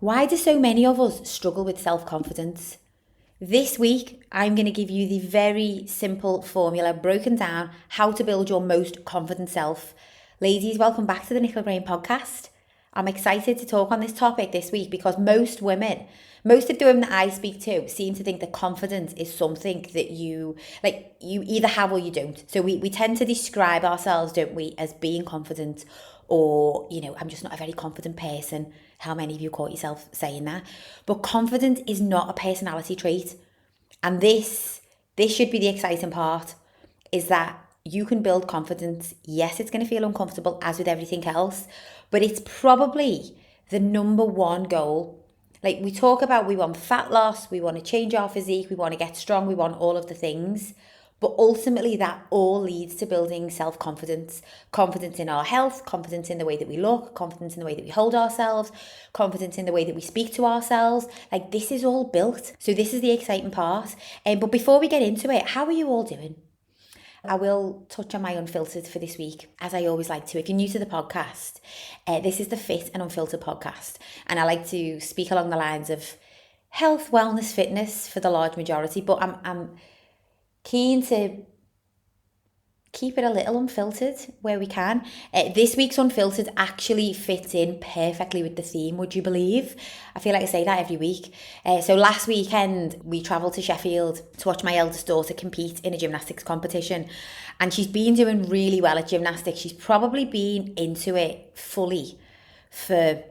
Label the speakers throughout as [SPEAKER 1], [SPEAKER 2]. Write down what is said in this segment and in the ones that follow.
[SPEAKER 1] Why do so many of us struggle with self-confidence? This week, I'm going to give you the very simple formula broken down how to build your most confident self. Ladies, welcome back to the Nickel Brain podcast. I'm excited to talk on this topic this week because most of the women that I speak to seem to think that confidence is something that you either have or you don't. So we tend to describe ourselves, don't we, as being confident or, I'm just not a very confident person. How many of you caught yourself saying that? But confidence is not a personality trait. And this should be the exciting part, is that you can build confidence. Yes, it's going to feel uncomfortable as with everything else, but it's probably the number one goal. Like we talk about, we want fat loss, we want to change our physique, we want to get strong, we want all of the things. But ultimately, that all leads to building self-confidence. Confidence in our health, confidence in the way that we look, confidence in the way that we hold ourselves, confidence in the way that we speak to ourselves. Like this is all built. So this is the exciting part. But before we get into it, how are you all doing? I will touch on my unfiltered for this week, as I always like to. If you're new to the podcast, this is the Fit and Unfiltered podcast. And I like to speak along the lines of health, wellness, fitness for the large majority. But I'm keen to keep it a little unfiltered where we can. This week's unfiltered actually fits in perfectly with the theme, would you believe? I feel like I say that every week. So last weekend we travelled to Sheffield to watch my eldest daughter compete in a gymnastics competition, and she's been doing really well at gymnastics. She's probably been into it fully for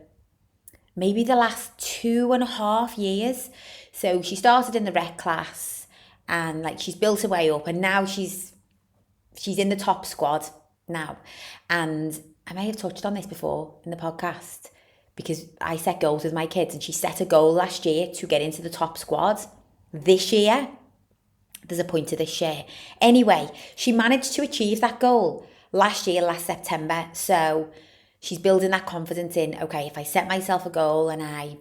[SPEAKER 1] maybe the last 2.5 years. So she started in the rec class and she's built her way up, and now she's in the top squad now. And I may have touched on this before in the podcast because I set goals with my kids, and she set a goal last year to get into the top squad. This year, there's a point to this year. Anyway, she managed to achieve that goal last September. So she's building that confidence in, okay, if I set myself a goal and I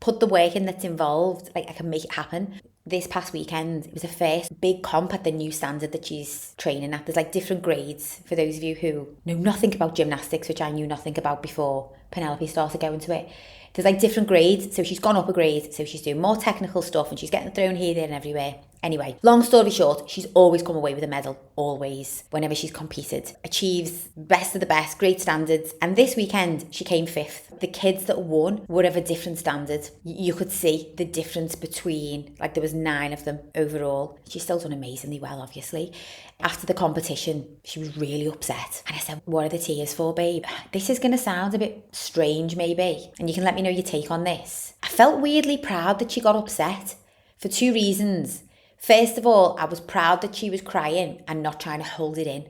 [SPEAKER 1] put the work in that's involved, I can make it happen. This past weekend, it was the first big comp at the new standard that she's training at. There's different grades for those of you who know nothing about gymnastics, which I knew nothing about before Penelope started going to it. There's different grades, so she's gone up a grade, so she's doing more technical stuff and she's getting thrown here, there and everywhere. Anyway, long story short, she's always come away with a medal, always, whenever she's competed. Achieves best of the best, great standards. And this weekend, she came fifth. The kids that won were of a different standard. You could see the difference between, there was 9 of them overall. She's still done amazingly well, obviously. After the competition, she was really upset. And I said, what are the tears for, babe? This is going to sound a bit strange, maybe. And you can let me know your take on this. I felt weirdly proud that she got upset for 2 reasons. First of all, I was proud that she was crying and not trying to hold it in,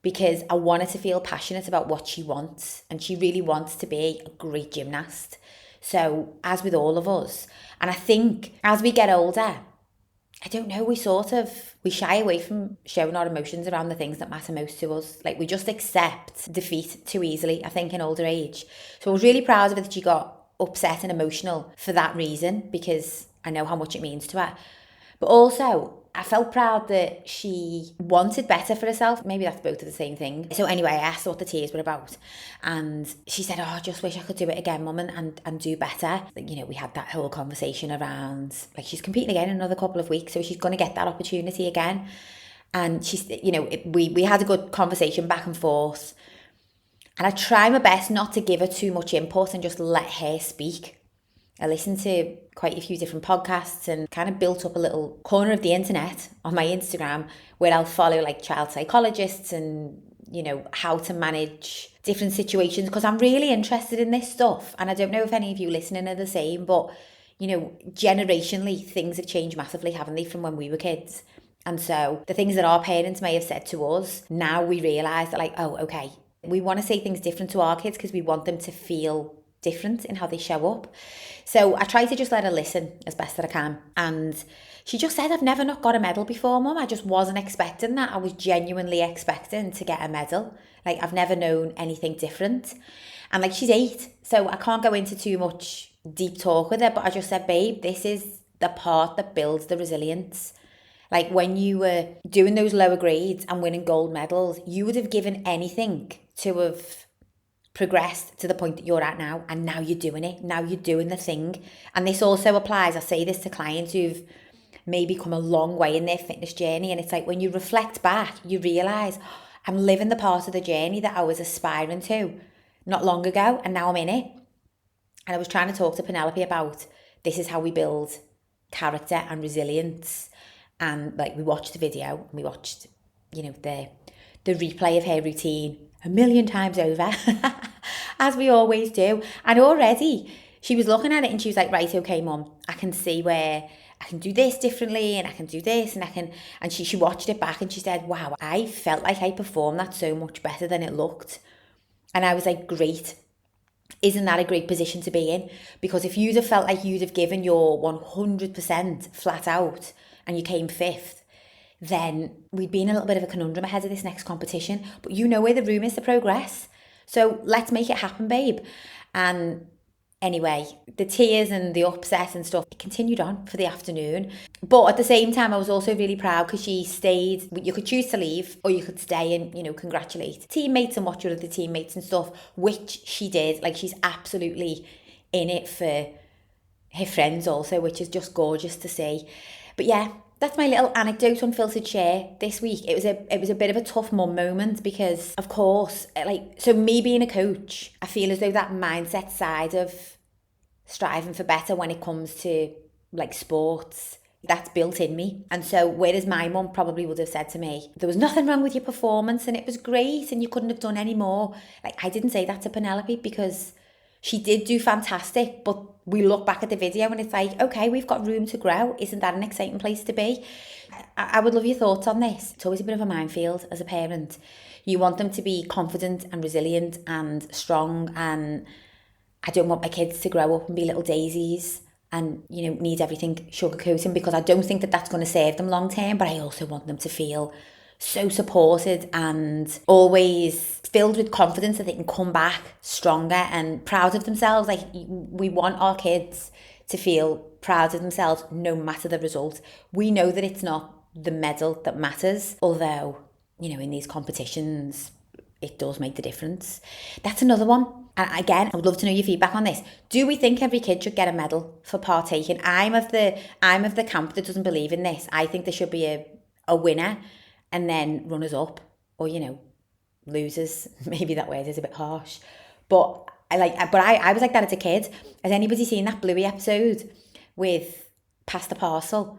[SPEAKER 1] because I wanted to feel passionate about what she wants, and she really wants to be a great gymnast. So as with all of us, and I think as we get older, I don't know, we shy away from showing our emotions around the things that matter most to us. We just accept defeat too easily, I think, in older age. So I was really proud of her that she got upset and emotional for that reason, because I know how much it means to her. But also, I felt proud that she wanted better for herself. Maybe that's both of the same thing. So anyway, I asked her what the tears were about. And she said, I just wish I could do it again, Mum, and do better. We had that whole conversation around, she's competing again in another couple of weeks, so she's going to get that opportunity again. And she's, we had a good conversation back and forth. And I try my best not to give her too much input and just let her speak. I listened to quite a few different podcasts and kind of built up a little corner of the internet on my Instagram where I'll follow child psychologists and, how to manage different situations, because I'm really interested in this stuff. And I don't know if any of you listening are the same, but, generationally, things have changed massively, haven't they, from when we were kids? And so the things that our parents may have said to us, now we realise that oh, okay, we want to say things different to our kids because we want them to feel different in how they show up. So I try to just let her listen as best that I can. And she just said, I've never not got a medal before, Mum. I just wasn't expecting that. I was genuinely expecting to get a medal. I've never known anything different. And she's 8, so I can't go into too much deep talk with her, but I just said, babe, this is the part that builds the resilience. When you were doing those lower grades and winning gold medals, you would have given anything to have progressed to the point that you're at now, and now you're doing it. Now you're doing the thing. And this also applies, I say this to clients who've maybe come a long way in their fitness journey. And it's like when you reflect back, you realise I'm living the part of the journey that I was aspiring to not long ago, and now I'm in it. And I was trying to talk to Penelope about this is how we build character and resilience. And like we watched the video, and we watched, the replay of her routine a million times over, as we always do. And already she was looking at it and she was like, right, okay, Mum, I can see where I can do this differently, and I can do this, and she watched it back and she said, wow, I felt like I performed that so much better than it looked. And I was like, great. Isn't that a great position to be in? Because if you'd have felt like you'd have given your 100% flat out and you came fifth, then we'd be in a little bit of a conundrum ahead of this next competition. But you know where the room is to progress. So let's make it happen, babe. And anyway, the tears and the upset and stuff, it continued on for the afternoon. But at the same time, I was also really proud because she stayed. You could choose to leave or you could stay and, congratulate teammates and watch your other teammates and stuff, which she did. Like, she's absolutely in it for her friends also, which is just gorgeous to see. But yeah, that's my little anecdote, unfiltered share this week. It was a bit of a tough mum moment because, of course, so me being a coach, I feel as though that mindset side of striving for better when it comes to like sports, that's built in me. And so whereas my mum probably would have said to me, there was nothing wrong with your performance and it was great and you couldn't have done any more. Like, I didn't say that to Penelope because she did do fantastic, but we look back at the video and it's like, okay, we've got room to grow. Isn't that an exciting place to be? I would love your thoughts on this. It's always a bit of a minefield as a parent. You want them to be confident and resilient and strong, and I don't want my kids to grow up and be little daisies and, need everything sugarcoating, because I don't think that that's going to serve them long term. But I also want them to feel so supported and always filled with confidence that they can come back stronger and proud of themselves. Like, we want our kids to feel proud of themselves no matter the result. We know that it's not the medal that matters, although, in these competitions, it does make the difference. That's another one. And again, I would love to know your feedback on this. Do we think every kid should get a medal for partaking? I'm of the camp that doesn't believe in this. I think there should be a winner and then runners up, or losers. Maybe that word is a bit harsh, but I was like that as a kid. Has anybody seen that Bluey episode with Pass the Parcel?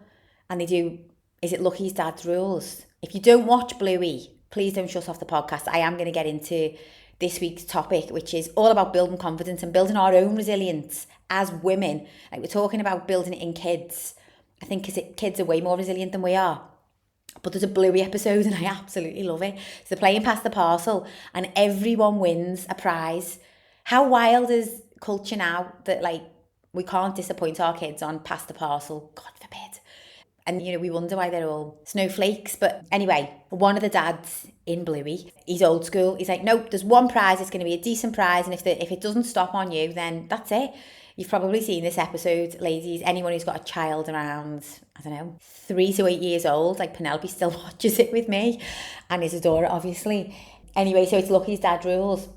[SPEAKER 1] And they do, is it Lucky's Dad's Rules? If you don't watch Bluey, please don't shut off the podcast. I am going to get into this week's topic, which is all about building confidence and building our own resilience as women. Like, we're talking about building it in kids. I think kids are way more resilient than we are. But there's a Bluey episode and I absolutely love it. So they're playing Pass the Parcel and everyone wins a prize. How wild is culture now that, like, we can't disappoint our kids on Pass the Parcel, God forbid. And, we wonder why they're all snowflakes. But anyway, one of the dads in Bluey, he's old school. He's like, nope, there's one prize. It's going to be a decent prize. And if it doesn't stop on you, then that's it. You've probably seen this episode, ladies. Anyone who's got a child around, 3 to 8 years old, like Penelope still watches it with me, and Isadora, obviously. Anyway, so it's Lucky's Dad Rules.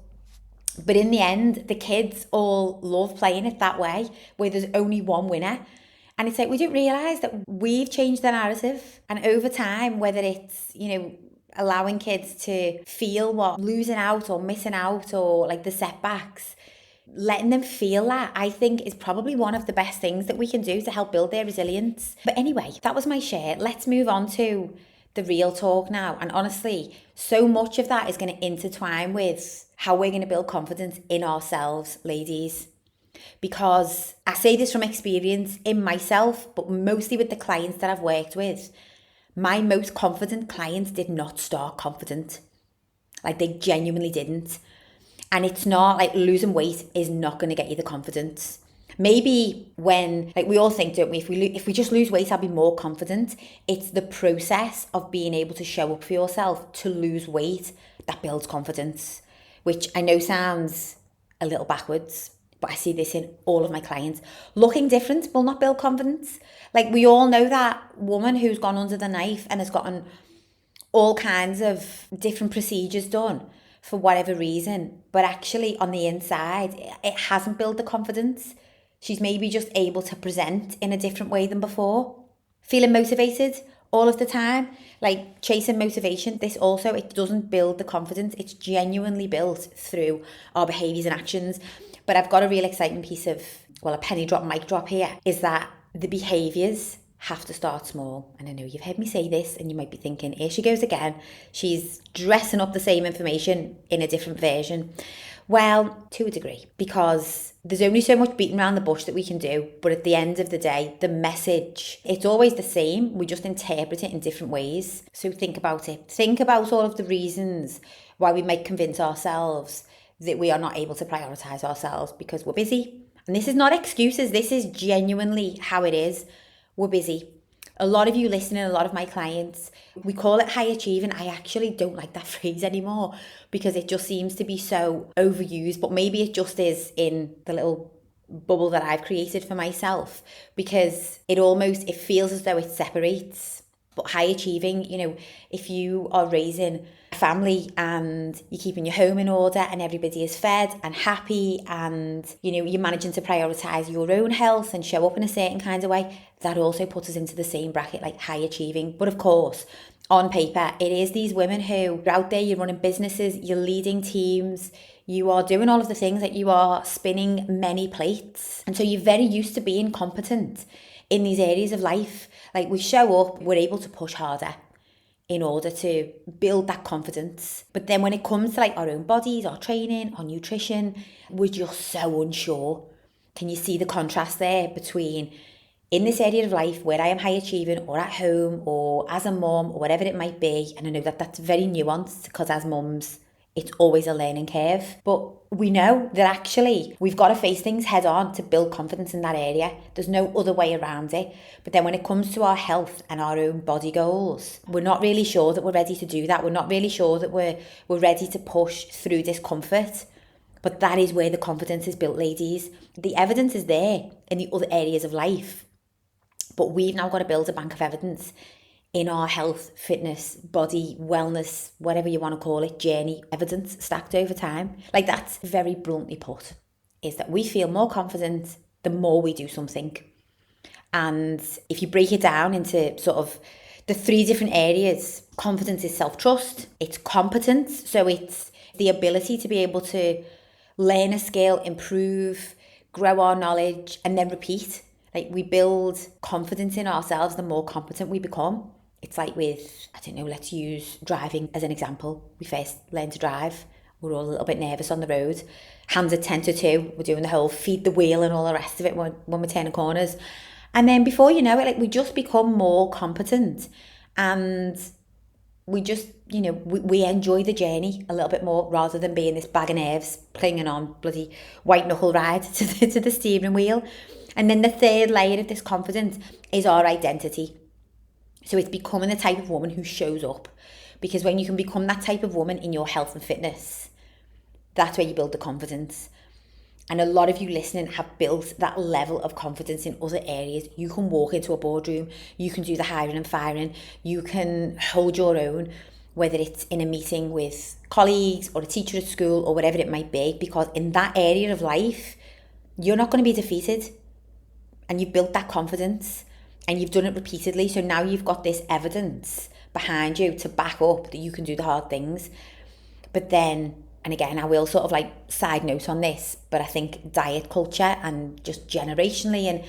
[SPEAKER 1] But in the end, the kids all love playing it that way, where there's only one winner. And it's like, we don't realise that we've changed the narrative. And over time, whether it's, allowing kids to feel what losing out or missing out or like the setbacks, letting them feel that, I think, is probably one of the best things that we can do to help build their resilience. But anyway, that was my share. Let's move on to the real talk now. And honestly, so much of that is going to intertwine with how we're going to build confidence in ourselves, ladies. Because I say this from experience in myself, but mostly with the clients that I've worked with. My most confident clients did not start confident. Like, they genuinely didn't. And it's not like losing weight is not going to get you the confidence. Maybe when, like, we all think, don't we, if we just lose weight, I'll be more confident. It's the process of being able to show up for yourself to lose weight that builds confidence, which I know sounds a little backwards, but I see this in all of my clients. Looking different will not build confidence. Like, we all know that woman who's gone under the knife and has gotten all kinds of different procedures done, for whatever reason, but actually on the inside, it hasn't built the confidence. She's maybe just able to present in a different way than before. Feeling motivated all of the time, like chasing motivation, this also, it doesn't build the confidence. It's genuinely built through our behaviours and actions. But I've got a real exciting piece of, well, a penny drop, mic drop here, is that the behaviours have to start small. And I know you've heard me say this and you might be thinking, here she goes again. She's dressing up the same information in a different version. Well, to a degree, because there's only so much beating around the bush that we can do. But at the end of the day, the message, it's always the same. We just interpret it in different ways. So think about it. Think about all of the reasons why we might convince ourselves that we are not able to prioritise ourselves because we're busy. And this is not excuses. This is genuinely how it is. We're busy. A lot of you listening, a lot of my clients, we call it high achieving. I actually don't like that phrase anymore because it just seems to be so overused, but maybe it just is in the little bubble that I've created for myself because it feels as though it separates. But high achieving, if you are raising a family and you're keeping your home in order and everybody is fed and happy and, you're managing to prioritise your own health and show up in a certain kind of way, that also puts us into the same bracket like high achieving. But of course, on paper, it is these women who are out there, you're running businesses, you're leading teams, you are doing all of the things that you are spinning many plates. And so you're very used to being competent in these areas of life. Like we show up, we're able to push harder in order to build that confidence. But then when it comes to like our own bodies, our training, our nutrition, we're just so unsure. Can you see the contrast there between in this area of life where I am high achieving or at home or as a mum or whatever it might be? And I know that that's very nuanced because as mums, it's always a learning curve. But we know that actually we've got to face things head on to build confidence in that area. There's no other way around it. But then when it comes to our health and our own body goals, we're not really sure that we're ready to do that. We're not really sure that we're ready to push through discomfort. But that is where the confidence is built, ladies. The evidence is there in the other areas of life. But we've now got to build a bank of evidence in our health, fitness, body, wellness, whatever you want to call it, journey, evidence stacked over time. Like that's very bluntly put, is that we feel more confident the more we do something. And if you break it down into sort of the three different areas, confidence is self-trust, it's competence, so it's the ability to be able to learn a skill, improve, grow our knowledge, and then repeat. Like we build confidence in ourselves the more competent we become. It's like with, let's use driving as an example. We first learn to drive. We're all a little bit nervous on the road. Hands at 10 to 2. We're doing the whole feed the wheel and all the rest of it when we're turning corners. And then before you know it, like we just become more competent. And we just, we enjoy the journey a little bit more rather than being this bag of nerves clinging on bloody white knuckle ride to the steering wheel. And then the third layer of this confidence is our identity. So it's becoming the type of woman who shows up. Because when you can become that type of woman in your health and fitness, that's where you build the confidence. And a lot of you listening have built that level of confidence in other areas. You can walk into a boardroom, you can do the hiring and firing, you can hold your own, whether it's in a meeting with colleagues or a teacher at school or whatever it might be, because in that area of life, you're not going to be defeated. And you've built that confidence and you've done it repeatedly. So now you've got this evidence behind you to back up that you can do the hard things. But then, and again, I will sort of like side note on this, but I think diet culture and just generationally and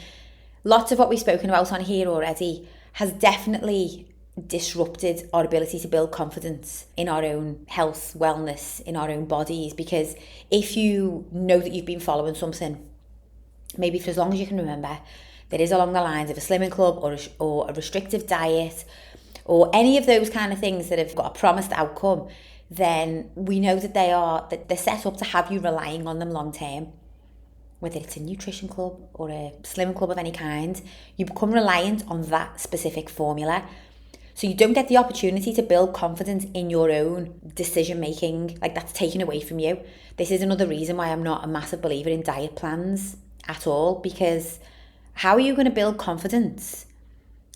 [SPEAKER 1] lots of what we've spoken about on here already has definitely disrupted our ability to build confidence in our own health, wellness, in our own bodies. Because if you know that you've been following something, maybe for as long as you can remember, that is along the lines of a slimming club or a restrictive diet or any of those kind of things that have got a promised outcome, then we know that they're set up to have you relying on them long term. Whether it's a nutrition club or a slimming club of any kind, you become reliant on that specific formula. So you don't get the opportunity to build confidence in your own decision making. Like that's taken away from you. This is another reason why I'm not a massive believer in diet plans at all, because how are you going to build confidence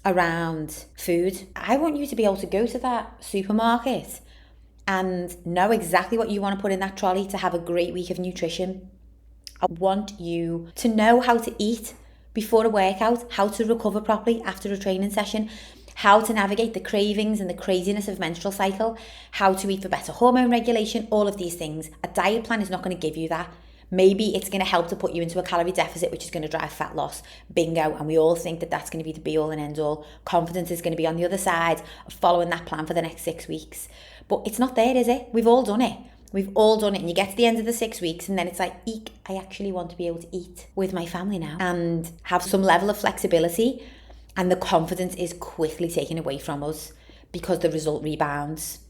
[SPEAKER 1] around food? I want you to be able to go to that supermarket and know exactly what you want to put in that trolley to have a great week of nutrition. I want you to know how to eat before a workout, how to recover properly after a training session, how to navigate the cravings and the craziness of menstrual cycle, how to eat for better hormone regulation, all of these things. A diet plan is not going to give you that. Maybe it's going to help to put you into a calorie deficit, which is going to drive fat loss. Bingo. And we all think that that's going to be the be all and end all. Confidence is going to be on the other side of following that plan for the next 6 weeks. But it's not there, is it? We've all done it. We've all done it. And you get to the end of the 6 weeks and then it's like, eek, I actually want to be able to eat with my family now and have some level of flexibility. And the confidence is quickly taken away from us because the result rebounds.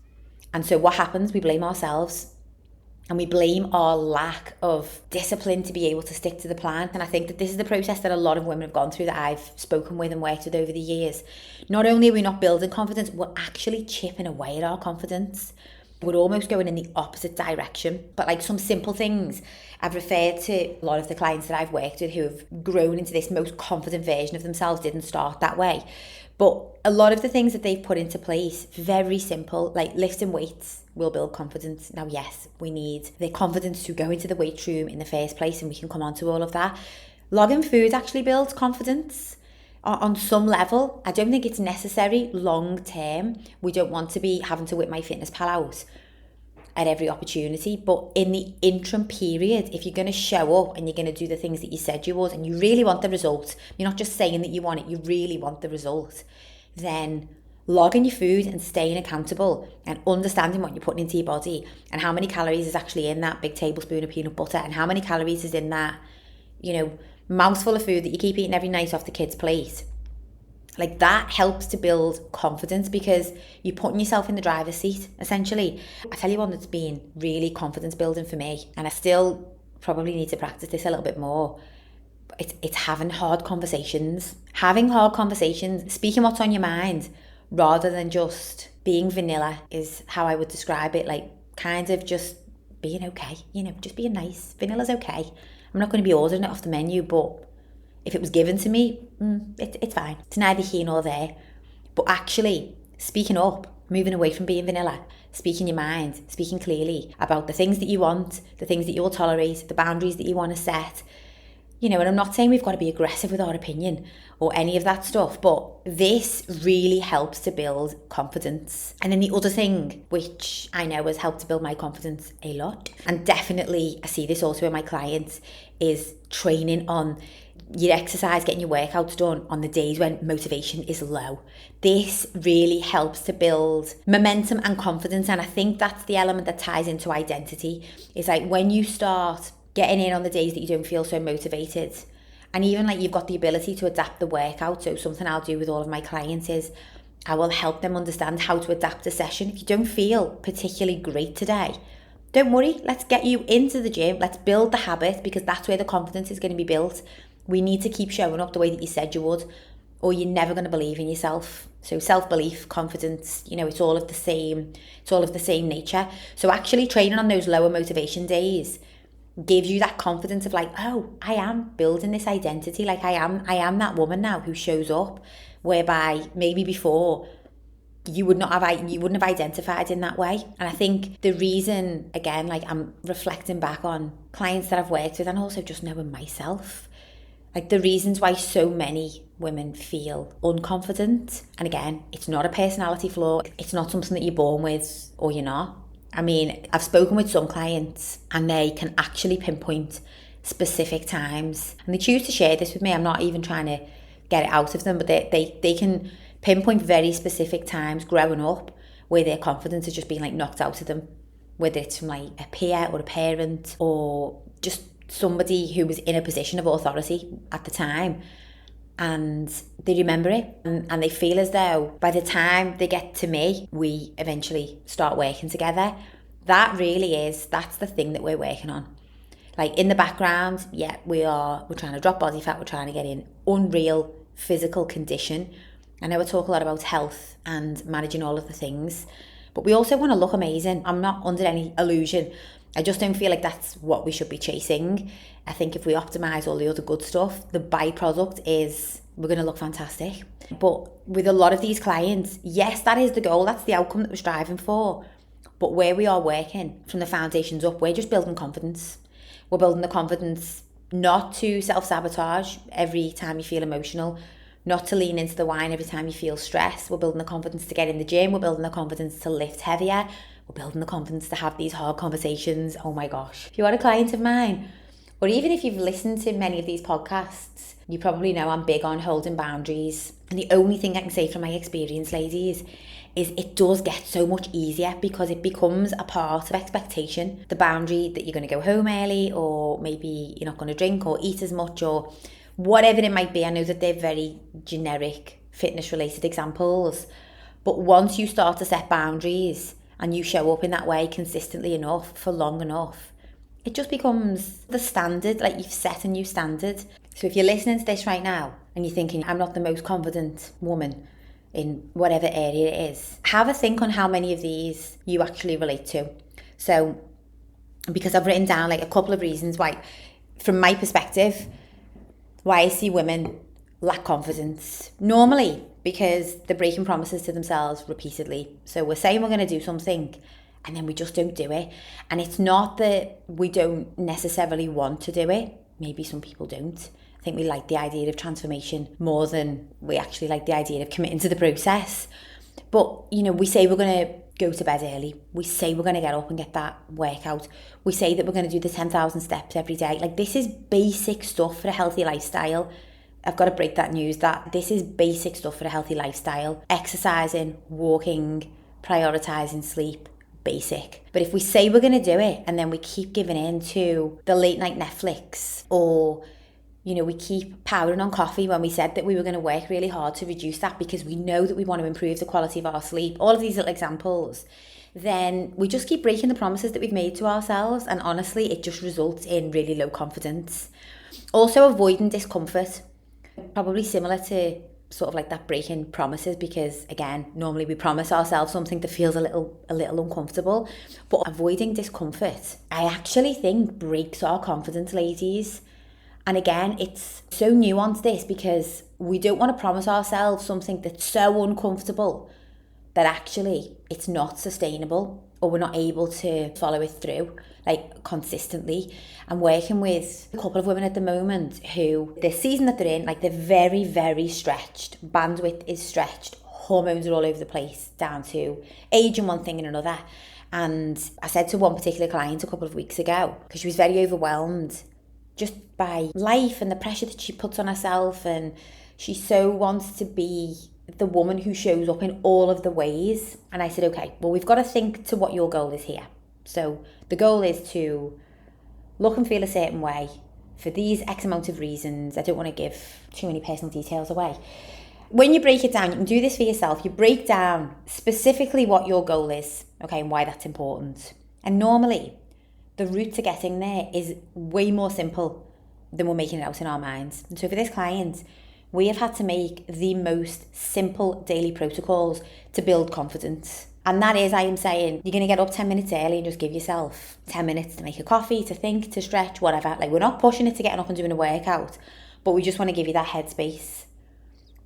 [SPEAKER 1] And so what happens? We blame ourselves. And we blame our lack of discipline to be able to stick to the plan. And I think that this is the process that a lot of women have gone through that I've spoken with and worked with over the years. Not only are we not building confidence, we're actually chipping away at our confidence. We're almost going in the opposite direction. But like some simple things, I've referred to a lot of the clients that I've worked with who have grown into this most confident version of themselves didn't start that way. But a lot of the things that they've put into place, very simple, like lifting weights will build confidence. Now, yes, we need the confidence to go into the weight room in the first place, and we can come on to all of that. Logging food actually builds confidence on some level. I don't think it's necessary long term. We don't want to be having to whip MyFitnessPal out at every opportunity. But in the interim period, if you're going to show up and you're going to do the things that you said you would, and you really want the result, you're not just saying that you want it, you really want the result, then logging your food and staying accountable and understanding what you're putting into your body and how many calories is actually in that big tablespoon of peanut butter and how many calories is in that, mouthful of food that you keep eating every night off the kids' plate. Like that helps to build confidence because you're putting yourself in the driver's seat, essentially. I tell you one that's been really confidence building for me, and I still probably need to practice this a little bit more. It's having hard conversations. Having hard conversations, speaking what's on your mind, rather than just being vanilla is how I would describe it. Like kind of just being okay, just being nice. Vanilla's okay. I'm not going to be ordering it off the menu, but if it was given to me, it's fine. It's neither here nor there. But actually, speaking up, moving away from being vanilla, speaking your mind, speaking clearly about the things that you want, the things that you will tolerate, the boundaries that you want to set. And I'm not saying we've got to be aggressive with our opinion or any of that stuff, but this really helps to build confidence. And then the other thing, which I know has helped to build my confidence a lot, and definitely I see this also in my clients, is training on your exercise, getting your workouts done on the days when motivation is low. This really helps to build momentum and confidence. And I think that's the element that ties into identity. It's like when you start getting in on the days that you don't feel so motivated, and even like you've got the ability to adapt the workout. So something I'll do with all of my clients is I will help them understand how to adapt a session. If you don't feel particularly great today, don't worry, let's get you into the gym. Let's build the habit, because that's where the confidence is going to be built. We need to keep showing up the way that you said you would, or you're never going to believe in yourself. So self-belief, confidence, it's all of the same nature. So actually training on those lower motivation days gives you that confidence of like, oh, I am building this identity. Like I am that woman now who shows up, whereby maybe before you wouldn't have identified in that way. And I think the reason, again, like I'm reflecting back on clients that I've worked with and also just knowing myself, like the reasons why so many women feel unconfident. And again, it's not a personality flaw. It's not something that you're born with or you're not. I mean, I've spoken with some clients and they can actually pinpoint specific times, and they choose to share this with me. I'm not even trying to get it out of them, but they can pinpoint very specific times growing up where their confidence has just been like knocked out of them, whether it's from like a peer or a parent or just somebody who was in a position of authority at the time, and they remember it and they feel as though by the time they get to me, we eventually start working together. That's the thing that we're working on. Like in the background, yeah, we're trying to drop body fat, we're trying to get in unreal physical condition. I know I talk a lot about health and managing all of the things, but we also want to look amazing. I'm not under any illusion. I just don't feel like that's what we should be chasing. I think if we optimize all the other good stuff, the byproduct is we're going to look fantastic. But with a lot of these clients, yes, that is the goal. That's the outcome that we're striving for. But where we are working from the foundations up, we're just building confidence. We're building the confidence not to self-sabotage every time you feel emotional, not to lean into the wine every time you feel stressed. We're building the confidence to get in the gym. We're building the confidence to lift heavier. We're building the confidence to have these hard conversations. Oh my gosh. If you are a client of mine, or even if you've listened to many of these podcasts, you probably know I'm big on holding boundaries. And the only thing I can say from my experience, ladies, is it does get so much easier because it becomes a part of expectation. The boundary that you're going to go home early, or maybe you're not going to drink or eat as much, or whatever it might be. I know that they're very generic fitness related examples, but once you start to set boundaries and you show up in that way consistently enough for long enough, it just becomes the standard. Like, you've set a new standard. So if you're listening to this right now and you're thinking, I'm not the most confident woman in whatever area it is, have a think on how many of these you actually relate to. So, because I've written down like a couple of reasons why, from my perspective, why I see women lack confidence. Normally, because they're breaking promises to themselves repeatedly. So we're saying we're going to do something and then we just don't do it. And it's not that we don't necessarily want to do it. Maybe some people don't. I think we like the idea of transformation more than we actually like the idea of committing to the process. But, you know, we say we're going to go to bed early. We say we're going to get up and get that workout. We say that we're going to do the 10,000 steps every day. Like, this is basic stuff for a healthy lifestyle. I've got to break that news that this is basic stuff for a healthy lifestyle. Exercising, walking, prioritising sleep, basic. But if we say we're going to do it and then we keep giving in to the late night Netflix, or, you know, we keep powering on coffee when we said that we were going to work really hard to reduce that because we know that we want to improve the quality of our sleep, all of these little examples, then we just keep breaking the promises that we've made to ourselves. And honestly, it just results in really low confidence. Also, avoiding discomfort, probably similar to sort of like that breaking promises, because again, normally we promise ourselves something that feels a little uncomfortable, but avoiding discomfort, I actually think, breaks our confidence, ladies. And again, it's so nuanced, this, because we don't want to promise ourselves something that's so uncomfortable that actually it's not sustainable, or we're not able to follow it through like consistently. I'm working with a couple of women at the moment who, the season that they're in, like, they're very, very stretched. Bandwidth is stretched. Hormones are all over the place, down to age and one thing and another. And I said to one particular client a couple of weeks ago, because she was very overwhelmed just by life and the pressure that she puts on herself, and she so wants to be the woman who shows up in all of the ways. And I said, okay, well, we've got to think to what your goal is here. So the goal is to look and feel a certain way for these X amount of reasons. I don't want to give too many personal details away. When you break it down, you can do this for yourself. You break down specifically what your goal is, okay, and why that's important. And normally, the route to getting there is way more simple than we're making it out in our minds. And so for this client, we have had to make the most simple daily protocols to build confidence. And that is, I am saying, you're going to get up 10 minutes early and just give yourself 10 minutes to make a coffee, to think, to stretch, whatever. Like, we're not pushing it to getting up and doing a workout, but we just want to give you that headspace.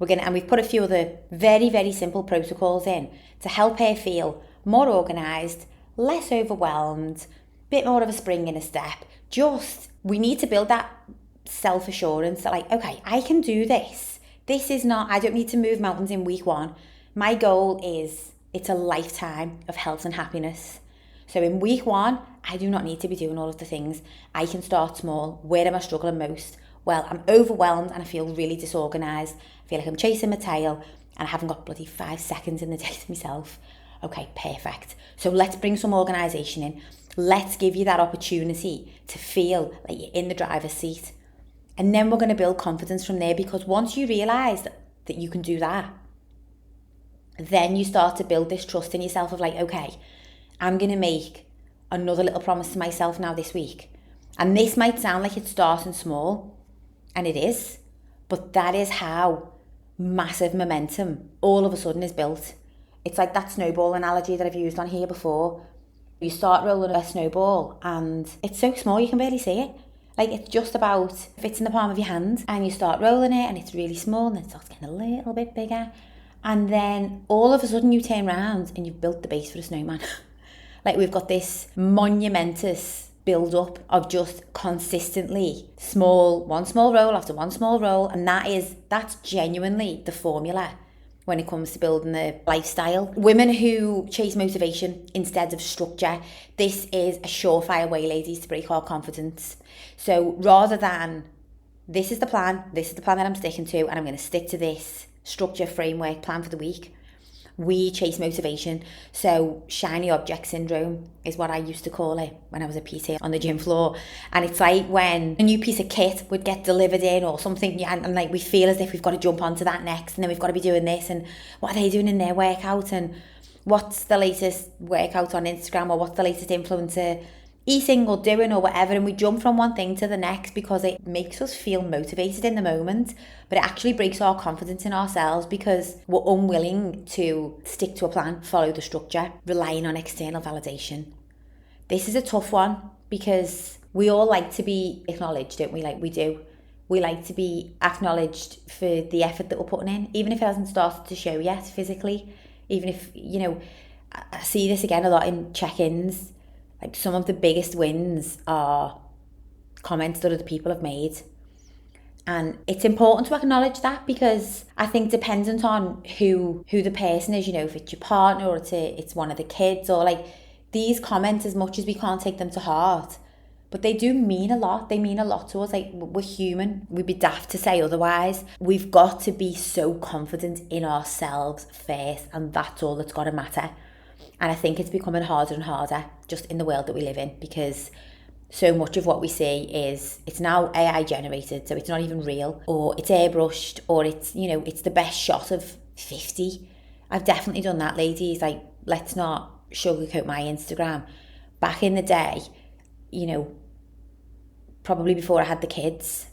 [SPEAKER 1] And we've put a few other very, very simple protocols in to help her feel more organised, less overwhelmed, bit more of a spring in a step. Just, we need to build that self-assurance that, like, okay, I can do this. This is not, I don't need to move mountains in week one. My goal is, it's a lifetime of health and happiness. So in week one, I do not need to be doing all of the things. I can start small. Where am I struggling most? Well, I'm overwhelmed and I feel really disorganised. I feel like I'm chasing my tail and I haven't got bloody 5 seconds in the day to myself. Okay, perfect. So let's bring some organisation in. Let's give you that opportunity to feel like you're in the driver's seat. And then we're going to build confidence from there, because once you realise that you can do that, then you start to build this trust in yourself of like, okay, I'm going to make another little promise to myself now this week. And this might sound like it's starting small, and it is, but that is how massive momentum all of a sudden is built. It's like that snowball analogy that I've used on here before. You start rolling a snowball and it's so small you can barely see it. Like, it's just about fits in the palm of your hand, and you start rolling it and it's really small, and then it starts getting a little bit bigger. And then all of a sudden you turn around and you've built the base for a snowman. Like we've got this monumentous build up of just consistently one small roll after one small roll, and that's genuinely the formula when it comes to building the lifestyle. Women who chase motivation instead of structure, this is a surefire way, ladies, to break our confidence. So rather than this is the plan that I'm sticking to, and I'm going to stick to this structure, framework, plan for the week, we chase motivation. So shiny object syndrome is what I used to call it when I was a PT on the gym floor. And it's like when a new piece of kit would get delivered in or something, and like we feel as if we've got to jump onto that next, and then we've got to be doing this, and what are they doing in their workout, and what's the latest workout on Instagram, or what's the latest influencer eating or doing or whatever, and we jump from one thing to the next because it makes us feel motivated in the moment, but it actually breaks our confidence in ourselves because we're unwilling to stick to a plan, follow the structure, relying on external validation. This is a tough one because we all like to be acknowledged, don't we? Like we do. We like to be acknowledged for the effort that we're putting in, even if it hasn't started to show yet physically, even if, I see this again a lot in check-ins. Like some of the biggest wins are comments that other people have made. And it's important to acknowledge that because I think dependent on who the person is, if it's your partner or it's one of the kids, or like these comments, as much as we can't take them to heart, but they do mean a lot. They mean a lot to us. Like we're human. We'd be daft to say otherwise. We've got to be so confident in ourselves first, and that's all that's got to matter. And I think it's becoming harder and harder just in the world that we live in because so much of what we see it's now AI generated, so it's not even real, or it's airbrushed, or it's, it's the best shot of 50. I've definitely done that, ladies. Like, let's not sugarcoat my Instagram. Back in the day, probably before I had the kids,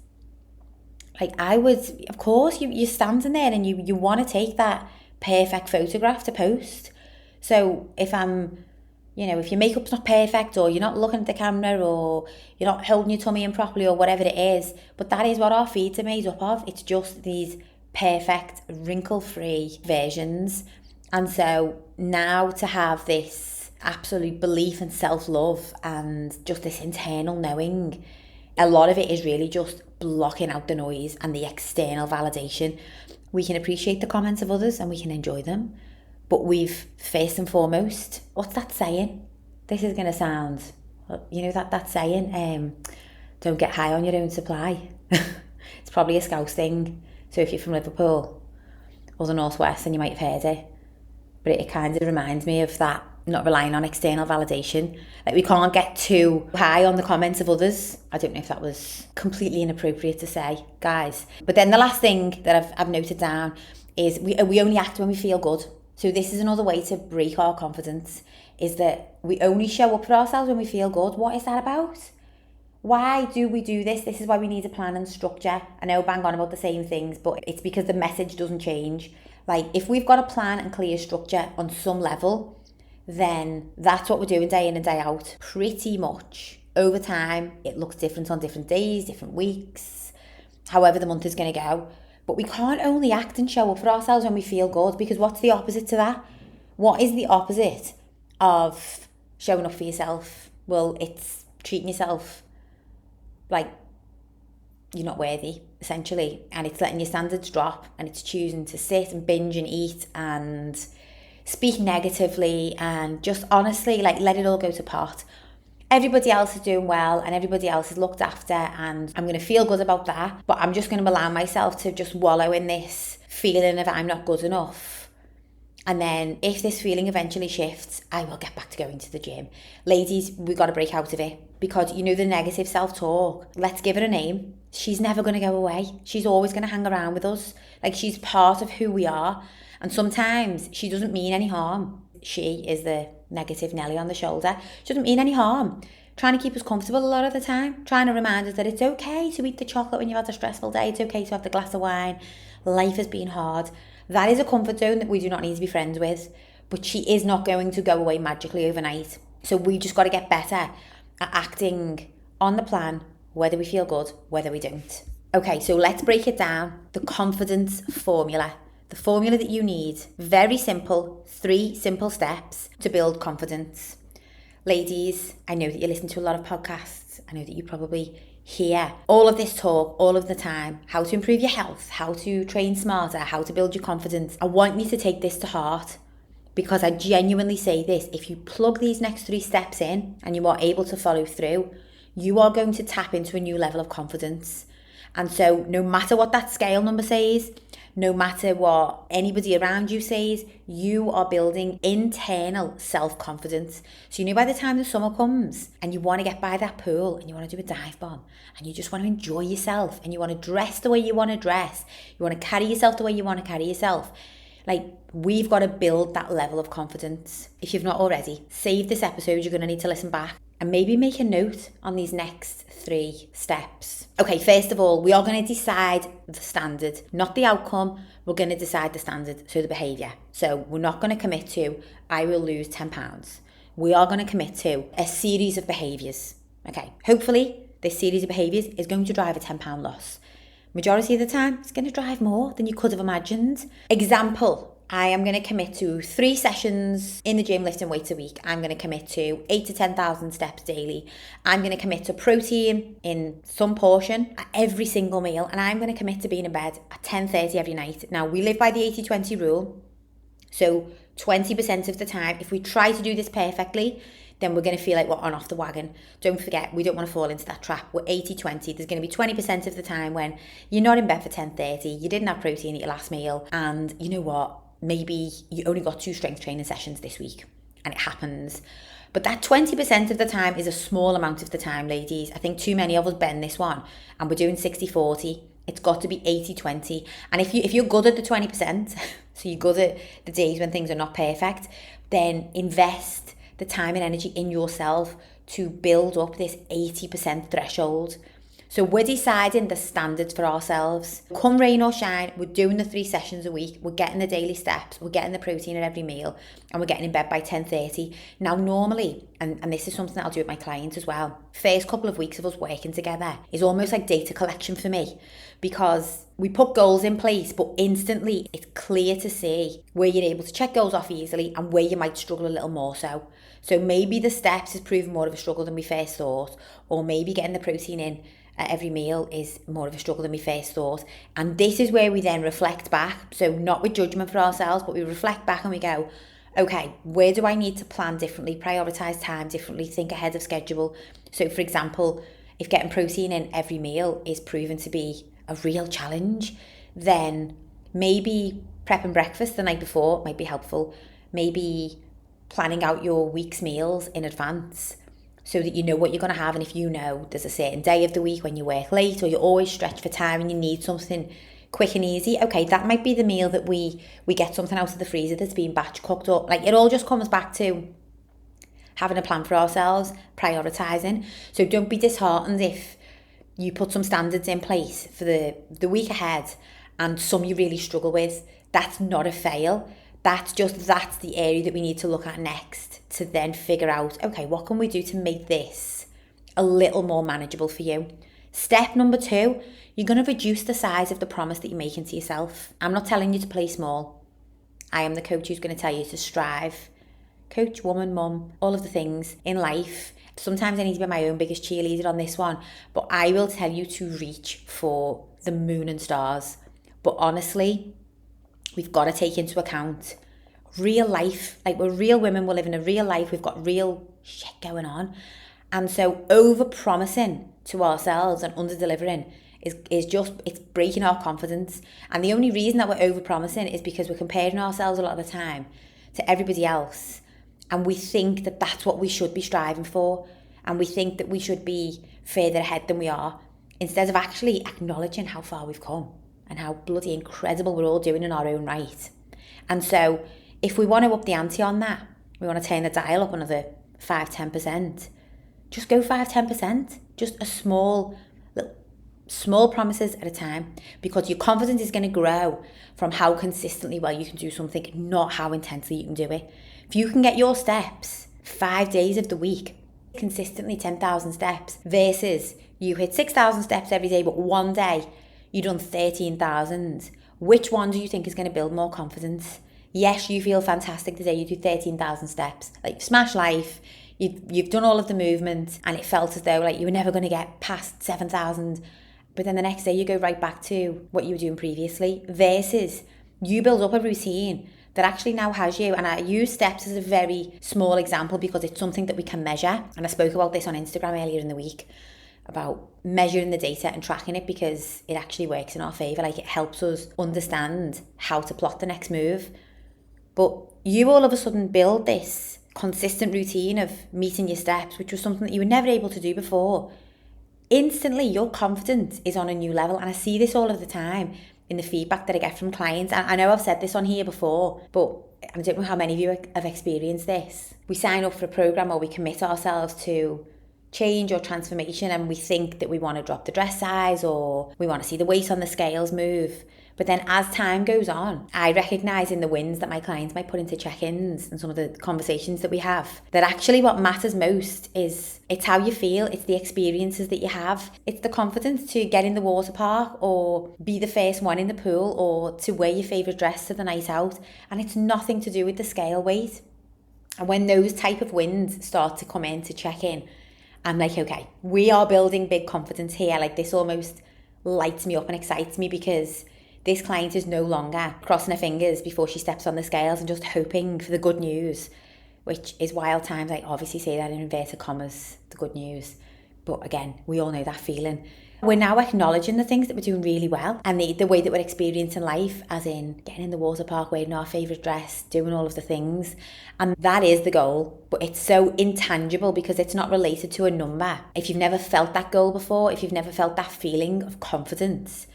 [SPEAKER 1] like I was, of course, you're standing there and you want to take that perfect photograph to post. So if if your makeup's not perfect, or you're not looking at the camera, or you're not holding your tummy in properly, or whatever it is, but that is what our feeds are made up of. It's just these perfect, wrinkle-free versions. And so now to have this absolute belief and self-love and just this internal knowing, a lot of it is really just blocking out the noise and the external validation. We can appreciate the comments of others and we can enjoy them. But we've, first and foremost, what's that saying? This is going to sound, that saying, don't get high on your own supply. It's probably a Scouse thing. So if you're from Liverpool or the Northwest, then you might have heard it. But it kind of reminds me of that, not relying on external validation. Like we can't get too high on the comments of others. I don't know if that was completely inappropriate to say, guys. But then the last thing that I've noted down is we only act when we feel good. So this is another way to break our confidence, is that we only show up for ourselves when we feel good. What is that about? Why do we do this? This is why we need a plan and structure. I know bang on about the same things, but it's because the message doesn't change. Like if we've got a plan and clear structure on some level, then that's what we're doing day in and day out. Pretty much over time, it looks different on different days, different weeks, however the month is going to go. But we can't only act and show up for ourselves when we feel good, because what's the opposite to that? What is the opposite of showing up for yourself? Well, it's treating yourself like you're not worthy, essentially. And it's letting your standards drop, and it's choosing to sit and binge and eat and speak negatively and just honestly, like, let it all go to pot. Everybody else is doing well and everybody else is looked after, and I'm going to feel good about that, but I'm just going to allow myself to just wallow in this feeling of I'm not good enough. And then if this feeling eventually shifts, I will get back to going to the gym. Ladies, we've got to break out of it, because the negative self-talk, let's give it a name. She's never going to go away. She's always going to hang around with us. Like, she's part of who we are. And sometimes she doesn't mean any harm. She is the negative Nelly on the shoulder. She doesn't mean any harm. Trying to keep us comfortable a lot of the time. Trying to remind us that it's okay to eat the chocolate when you've had a stressful day. It's okay to have the glass of wine. Life has been hard. That is a comfort zone that we do not need to be friends with. But she is not going to go away magically overnight. So we just got to get better at acting on the plan, whether we feel good, whether we don't. Okay, so let's break it down. The confidence formula. The formula that you need. Very simple. 3 simple steps to build confidence. Ladies, I know that you listen to a lot of podcasts. I know that you probably hear all of this talk all of the time. How to improve your health, how to train smarter, how to build your confidence. I want you to take this to heart, because I genuinely say this: if you plug these next 3 steps in and you are able to follow through, you are going to tap into a new level of confidence. And so no matter what that scale number says, no matter what anybody around you says, you are building internal self-confidence. So by the time the summer comes and you want to get by that pool and you want to do a dive bomb and you just want to enjoy yourself and you want to dress the way you want to dress, you want to carry yourself the way you want to carry yourself, we've got to build that level of confidence. If you've not already, save this episode. You're going to need to listen back and maybe make a note on these next 3 steps. Okay, first of all, we are going to decide the standard, not the outcome. We're going to decide the standard, so the behaviour. So we're not going to commit to, I will lose 10 pounds. We are going to commit to a series of behaviours. Okay, hopefully this series of behaviours is going to drive a 10 pound loss. Majority of the time, it's going to drive more than you could have imagined. Example, I am going to commit to 3 sessions in the gym lifting weights a week. I'm going to commit to 8 to 10,000 steps daily. I'm going to commit to protein in some portion at every single meal. And I'm going to commit to being in bed at 10:30 every night. Now, we live by the 80-20 rule. So 20% of the time, if we try to do this perfectly, then we're going to feel like we're on off the wagon. Don't forget, we don't want to fall into that trap. We're 80-20. There's going to be 20% of the time when you're not in bed for 10:30, you didn't have protein at your last meal, and you know what? Maybe you only got 2 strength training sessions this week, and it happens. But that 20% of the time is a small amount of the time, ladies. I think too many of us bend this one, and we're doing 60-40. It's got to be 80-20. And if you're good at the 20%, so you're good at the days when things are not perfect, then invest the time and energy in yourself to build up this 80% threshold. So we're deciding the standards for ourselves. Come rain or shine, we're doing the 3 sessions a week, we're getting the daily steps, we're getting the protein at every meal, and we're getting in bed by 10:30. Now normally, and this is something that I'll do with my clients as well, first couple of weeks of us working together is almost like data collection for me, because we put goals in place, but instantly it's clear to see where you're able to check goals off easily and where you might struggle a little more so. So maybe the steps has proven more of a struggle than we first thought, or maybe getting the protein in at every meal is more of a struggle than we first thought. And this is where we then reflect back. So not with judgment for ourselves, but we reflect back and we go, okay, where do I need to plan differently, prioritise time differently, think ahead of schedule? So for example, if getting protein in every meal is proven to be a real challenge, then maybe prepping breakfast the night before might be helpful. Maybe planning out your week's meals in advance so that you know what you're going to have. And if you know there's a certain day of the week when you work late or you're always stretched for time and you need something quick and easy, okay, that might be the meal that we get something out of the freezer that's been batch cooked up. It all just comes back to having a plan for ourselves, prioritising. So don't be disheartened if you put some standards in place for the week ahead and some you really struggle with. That's not a fail. That's the area that we need to look at next to then figure out, okay, what can we do to make this a little more manageable for you? Step number 2, you're going to reduce the size of the promise that you're making to yourself. I'm not telling you to play small. I am the coach who's going to tell you to strive. Coach, woman, mum, all of the things in life. Sometimes I need to be my own biggest cheerleader on this one, but I will tell you to reach for the moon and stars. But honestly, we've got to take into account real life. We're real women, we're living a real life, we've got real shit going on. And so over-promising to ourselves and under-delivering it's breaking our confidence. And the only reason that we're over-promising is because we're comparing ourselves a lot of the time to everybody else. And we think that that's what we should be striving for. And we think that we should be further ahead than we are, instead of actually acknowledging how far we've come and how bloody incredible we're all doing in our own right. And so if we want to up the ante on that, we want to turn the dial up another 5-10%, just go 5-10%, just a small promises at a time, because your confidence is going to grow from how consistently well you can do something, not how intensely you can do it. If you can get your steps 5 days of the week, consistently 10,000 steps, versus you hit 6,000 steps every day, but one day you've done 13,000, which one do you think is going to build more confidence? Yes, you feel fantastic the day you do 13,000 steps. Smash life, You've done all of the movement and it felt as though like you were never going to get past 7,000. But then the next day you go right back to what you were doing previously, versus you build up a routine that actually now has you. And I use steps as a very small example because it's something that we can measure. And I spoke about this on Instagram earlier in the week, about measuring the data and tracking it, because it actually works in our favour. Like, it helps us understand how to plot the next move. But you all of a sudden build this consistent routine of meeting your steps, which was something that you were never able to do before. Instantly, your confidence is on a new level. And I see this all of the time in the feedback that I get from clients. And I know I've said this on here before, but I don't know how many of you have experienced this. We sign up for a program or we commit ourselves to change or transformation, and we think that we want to drop the dress size or we want to see the weight on the scales move. But then as time goes on, I recognise in the wins that my clients might put into check-ins and some of the conversations that we have, that actually what matters most is it's how you feel, it's the experiences that you have, it's the confidence to get in the water park or be the first one in the pool or to wear your favourite dress to the night out. And it's nothing to do with the scale weight. And when those type of wins start to come in to check in, I'm like, okay, we are building big confidence here. Like, this almost lights me up and excites me, because this client is no longer crossing her fingers before she steps on the scales and just hoping for the good news, which is wild times. I obviously say that in inverted commas, the good news. But again, we all know that feeling. We're now acknowledging the things that we're doing really well and the way that we're experiencing life, as in getting in the water park, wearing our favourite dress, doing all of the things. And that is the goal, but it's so intangible because it's not related to a number. If you've never felt that goal before, if you've never felt that feeling of confidence,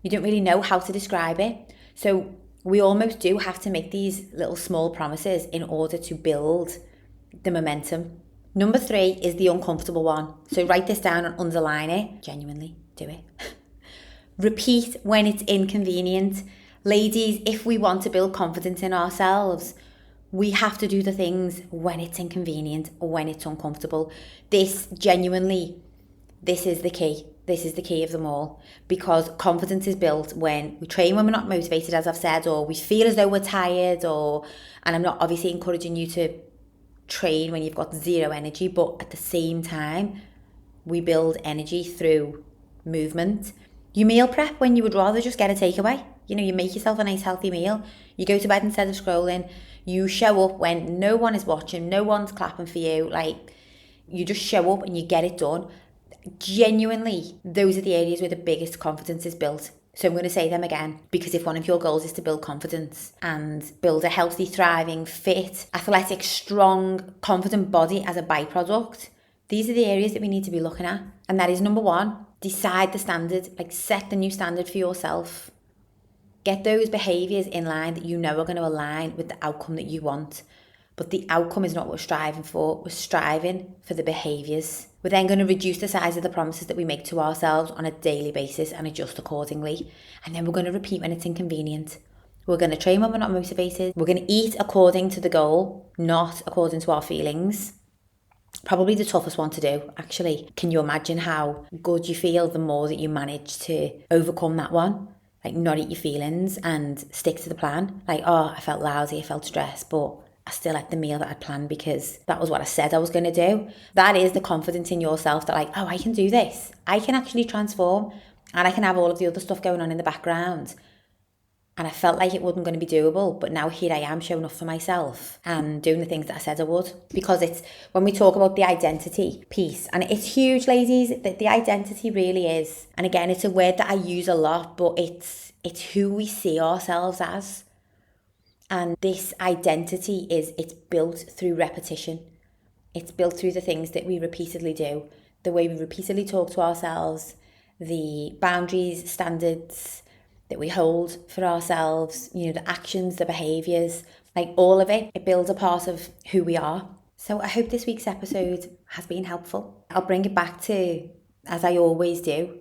[SPEAKER 1] you don't really know how to describe it. So we almost do have to make these little small promises in order to build the momentum. Number 3 is the uncomfortable one. So write this down and underline it. Genuinely, do it. Repeat when it's inconvenient. Ladies, if we want to build confidence in ourselves, we have to do the things when it's inconvenient or when it's uncomfortable. This is the key. This is the key of them all, because confidence is built when we train when we're not motivated, as I've said, or we feel as though we're tired, and I'm not obviously encouraging you to train when you've got zero energy, but at the same time, we build energy through movement. You meal prep when you would rather just get a takeaway. You know, you make yourself a nice healthy meal. You go to bed instead of scrolling. You show up when no one is watching, no one's clapping for you. Like, you just show up and you get it done. Genuinely, those are the areas where the biggest confidence is built. So I'm going to say them again, because if one of your goals is to build confidence and build a healthy, thriving, fit, athletic, strong, confident body as a byproduct, these are the areas that we need to be looking at. And that is number 1, decide the standard, like set the new standard for yourself. Get those behaviours in line that you know are going to align with the outcome that you want. But the outcome is not what we're striving for. We're striving for the behaviours. We're then going to reduce the size of the promises that we make to ourselves on a daily basis and adjust accordingly. And then we're going to repeat when it's inconvenient. We're going to train when we're not motivated. We're going to eat according to the goal, not according to our feelings. Probably the toughest one to do, actually. Can you imagine how good you feel the more that you manage to overcome that one? Like, not eat your feelings and stick to the plan. Like, oh, I felt lousy, I felt stressed, but I still ate the meal that I'd planned because that was what I said I was going to do. That is the confidence in yourself that, like, oh, I can do this. I can actually transform, and I can have all of the other stuff going on in the background. And I felt like it wasn't going to be doable, but now here I am showing up for myself and doing the things that I said I would. Because it's, when we talk about the identity piece, and it's huge, ladies, that the identity really is. And again, it's a word that I use a lot, but it's who we see ourselves as. And this identity it's built through repetition. It's built through the things that we repeatedly do, the way we repeatedly talk to ourselves, the boundaries, standards that we hold for ourselves, you know, the actions, the behaviours, like all of it, it builds a part of who we are. So I hope this week's episode has been helpful. I'll bring it back to, as I always do,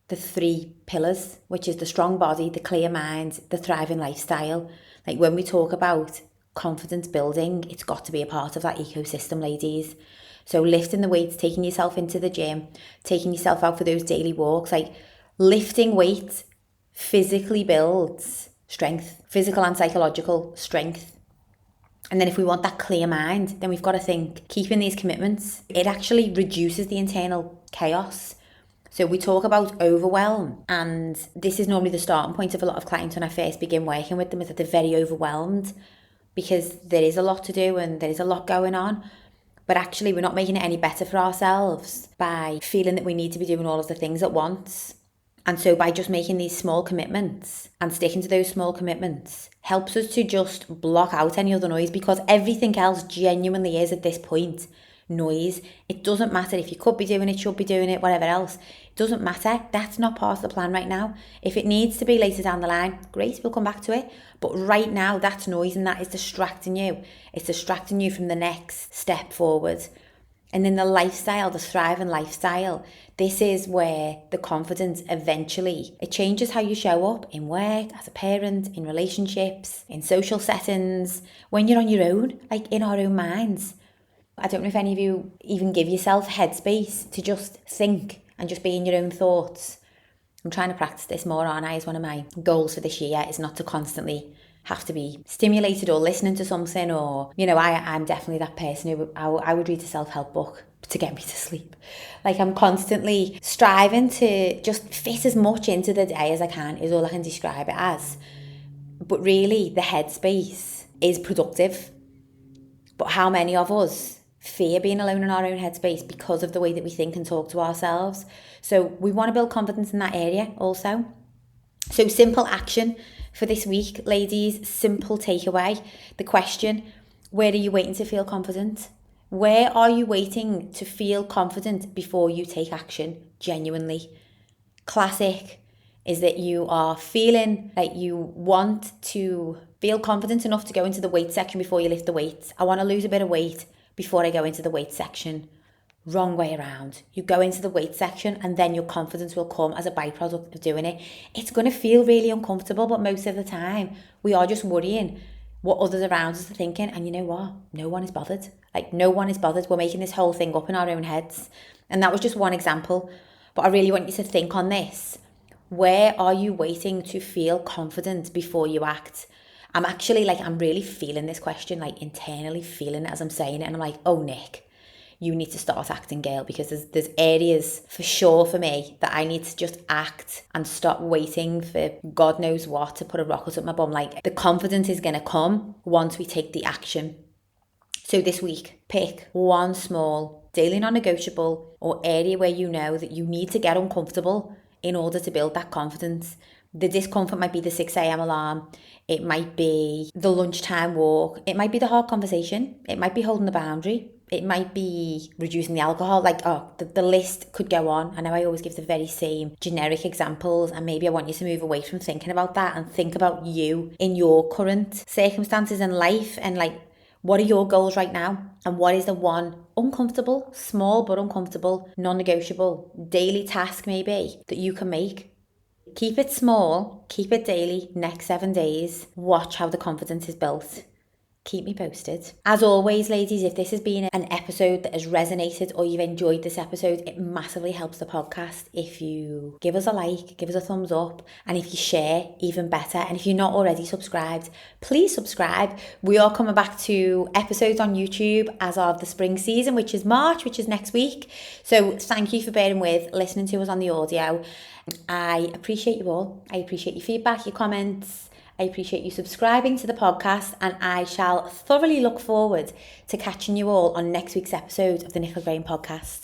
[SPEAKER 1] the 3 pillars, which is the strong body, the clear mind, the thriving lifestyle. Like, when we talk about confidence building, it's got to be a part of that ecosystem, ladies. So lifting the weights, taking yourself into the gym, taking yourself out for those daily walks, like lifting weights physically builds strength, physical and psychological strength. And then if we want that clear mind, then we've got to think, keeping these commitments, it actually reduces the internal chaos. So we talk about overwhelm, and this is normally the starting point of a lot of clients when I first begin working with them, is that they're very overwhelmed because there is a lot to do and there is a lot going on. But actually, we're not making it any better for ourselves by feeling that we need to be doing all of the things at once. And so by just making these small commitments and sticking to those small commitments helps us to just block out any other noise, because everything else genuinely is at this point noise. It doesn't matter if you could be doing it, should be doing it, whatever else. It doesn't matter. That's not part of the plan right now. If it needs to be later down the line, great, we'll come back to it. But right now, that's noise, and that is distracting you. It's distracting you from the next step forward. And then the lifestyle, the thriving lifestyle, this is where the confidence eventually, it changes how you show up in work, as a parent, in relationships, in social settings, when you're on your own, like in our own minds. I don't know if any of you even give yourself headspace to just think and just be in your own thoughts. I'm trying to practice this more, aren't I? As one of my goals for this year is not to constantly have to be stimulated or listening to something, or, I'm definitely that person who I would read a self-help book to get me to sleep. Like, I'm constantly striving to just fit as much into the day as I can, is all I can describe it as. But really, the headspace is productive. But how many of us fear being alone in our own headspace because of the way that we think and talk to ourselves? So we want to build confidence in that area also. So simple action for this week, ladies, simple takeaway. The question, where are you waiting to feel confident? Where are you waiting to feel confident before you take action, genuinely? Classic is that you are feeling like you want to feel confident enough to go into the weight section before you lift the weights. I want to lose a bit of weight before I go into the weight section. Wrong way around. You go into the weight section and then your confidence will come as a byproduct of doing it. It's going to feel really uncomfortable, but most of the time we are just worrying what others around us are thinking. And you know what? No one is bothered. Like, no one is bothered. We're making this whole thing up in our own heads. And that was just one example. But I really want you to think on this. Where are you waiting to feel confident before you act? I'm really feeling this question, like internally feeling it as I'm saying it. And I'm like, oh, Nick, you need to start acting, girl, because there's areas for sure for me that I need to just act and stop waiting for God knows what to put a rocket up my bum. Like, the confidence is going to come once we take the action. So this week, pick one small daily non-negotiable or area where you know that you need to get uncomfortable in order to build that confidence. The discomfort might be the 6 a.m. alarm. It might be the lunchtime walk. It might be the hard conversation. It might be holding the boundary. It might be reducing the alcohol. The list could go on. I know I always give the very same generic examples, and maybe I want you to move away from thinking about that and think about you in your current circumstances in life, and what are your goals right now? And what is the one uncomfortable, small but uncomfortable, non-negotiable daily task maybe that you can make? Keep it small, keep it daily, next 7 days. Watch how the confidence is built. Keep me posted. As always, ladies, if this has been an episode that has resonated or you've enjoyed this episode, it massively helps the podcast if you give us a like, give us a thumbs up, and if you share, even better. And if you're not already subscribed, please subscribe. We are coming back to episodes on YouTube as of the spring season, which is March, which is next week. So thank you for bearing with, listening to us on the audio. I appreciate you all. I appreciate your feedback, your comments. I appreciate you subscribing to the podcast, and I shall thoroughly look forward to catching you all on next week's episode of the Nickel Grain Podcast.